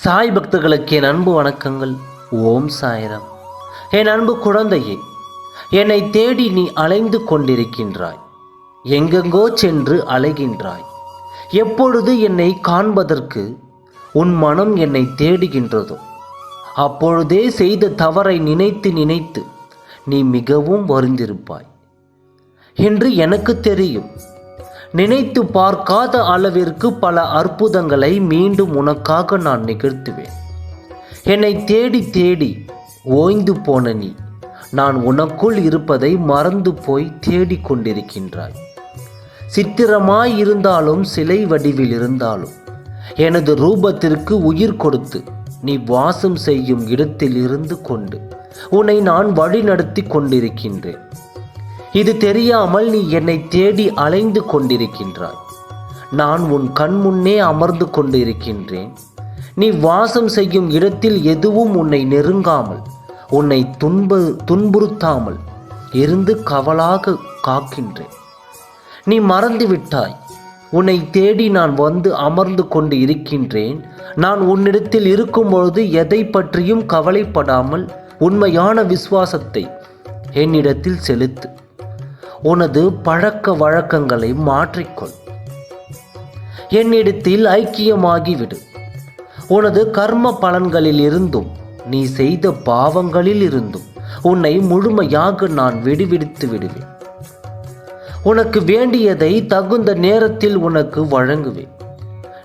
சாய் பக்தர்களுக்கு என் அன்பு வணக்கங்கள். ஓம் சாய்ராம். என் அன்பு குழந்தையே, என்னை தேடி நீ அலைந்து கொண்டிருக்கின்றாய். எங்கெங்கோ சென்று அலைகின்றாய். எப்பொழுது என்னை காண்பதற்கு உன் மனம் என்னை தேடுகின்றதோ அப்பொழுதே செய்த தவறை நினைத்து நினைத்து நீ மிகவும் வருந்திருப்பாய் என்று எனக்கு தெரியும். நினைத்து பார்க்காத அளவிற்கு பல அற்புதங்களை மீண்டும் உனக்காக நான் நிகழ்த்துவேன். என்னை தேடி தேடி ஓய்ந்து போன நீ நான் உனக்குள் இருப்பதை மறந்து போய் தேடிக்கொண்டிருக்கின்றாய். சித்திரமாய் இருந்தாலும் சிலை வடிவில் இருந்தாலும் எனது ரூபத்திற்கு உயிர் கொடுத்து நீ வாசம் செய்யும் இடத்தில் இருந்து கொண்டு உன்னை நான் வழிநடத்தி கொண்டிருக்கின்றேன். இது தெரியாமல் நீ என்னை தேடி அலைந்து கொண்டிருக்கின்றாய். நான் உன் கண் முன்னே அமர்ந்து கொண்டிருக்கின்றேன். நீ வாசம் செய்யும் இடத்தில் எதுவும் உன்னை நெருங்காமல் உன்னை துன்புறுத்தாமல் இருந்து காவலாக காக்கின்றேன். நீ மறந்துவிட்டாய். உன்னை தேடி நான் வந்து அமர்ந்து கொண்டு இருக்கின்றேன். நான் உன்னிடத்தில் இருக்கும்பொழுது எதை பற்றியும் கவலைப்படாமல் உண்மையான விசுவாசத்தை என்னிடத்தில் செலுத்து. உனது பழக்க வழக்கங்களை மாற்றிக்கொள். என்னிடத்தில் ஐக்கியமாகிவிடு. உனது கர்ம பலன்களில் இருந்தும் நீ செய்த பாவங்களில் இருந்தும் உன்னை முழுமையாக நான் விடுவித்து விடுவேன். உனக்கு வேண்டியதை தகுந்த நேரத்தில் உனக்கு வழங்குவேன்.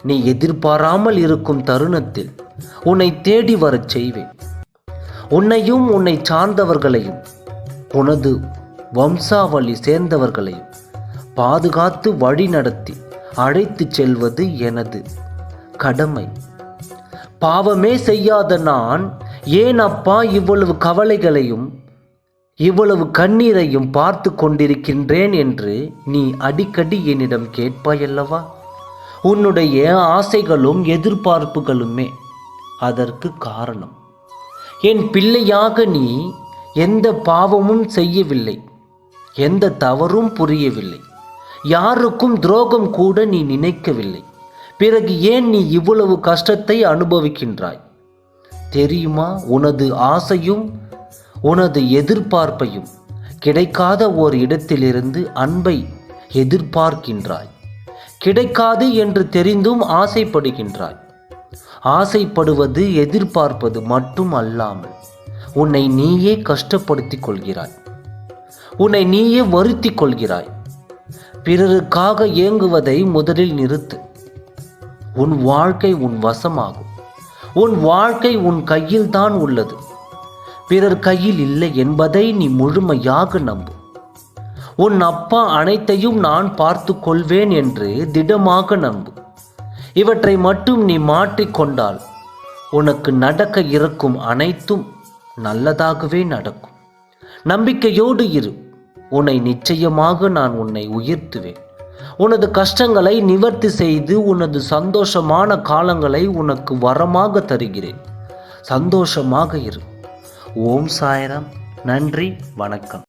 நீ எதிர்பாராமல் இருக்கும் தருணத்தில் உன்னை தேடி வரச் செய்வேன். உன்னையும் உன்னை சார்ந்தவர்களையும் உனது வம்சாவளி சேர்ந்தவர்களையும் பாதுகாத்து வழி நடத்தி அழைத்து செல்வது எனது கடமை. பாவமே செய்யாத நான் ஏன் அப்பா இவ்வளவு கவலைகளையும் இவ்வளவு கண்ணீரையும் பார்த்து கொண்டிருக்கின்றேன் என்று நீ அடிக்கடி என்னிடம் கேட்பாயல்லவா? உன்னுடைய ஆசைகளும் எதிர்பார்ப்புகளுமே அதற்கு காரணம். என் பிள்ளையாக நீ எந்த பாவமும் செய்யவில்லை, எந்த தவறும் புரியவில்லை, யாருக்கும் துரோகம் கூட நீ நினைக்கவில்லை. பிறகு ஏன் நீ இவ்வளவு கஷ்டத்தை அனுபவிக்கின்றாய் தெரியுமா? உனது ஆசையும் உனது எதிர்பார்ப்பையும் கிடைக்காத ஓர் இடத்திலிருந்து அன்பை எதிர்பார்க்கின்றாய். கிடைக்காது என்று தெரிந்தும் ஆசைப்படுகின்றாய். ஆசைப்படுவது எதிர்பார்ப்பது மட்டும் அல்லாமல் உன்னை நீயே கஷ்டப்படுத்திக் கொள்கிறாய். உன்னை நீயே வருத்தி கொள்கிறாய். பிறருக்காக ஏங்குவதை முதலில் நிறுத்து. உன் வாழ்க்கை உன் வசமாகும். உன் வாழ்க்கை உன் கையில் தான் உள்ளது, பிறர் கையில் இல்லை என்பதை நீ முழுமையாக நம்பு. உன் அப்பா அனைத்தையும் நான் பார்த்து கொள்வேன் என்று திடமாக நம்பு. இவற்றை மட்டும் நீ மாற்றிக்கொண்டால் உனக்கு நடக்க இருக்கும் அனைத்தும் நல்லதாகவே நடக்கும். நம்பிக்கையோடு இரு. உன்னை நிச்சயமாக நான் உன்னை உயர்த்துவேன். உனது கஷ்டங்களை நிவர்த்தி செய்து உனது சந்தோஷமான காலங்களை உனக்கு வரமாக தருகிறேன். சந்தோஷமாக இரு. ஓம் சாய்ராம். நன்றி, வணக்கம்.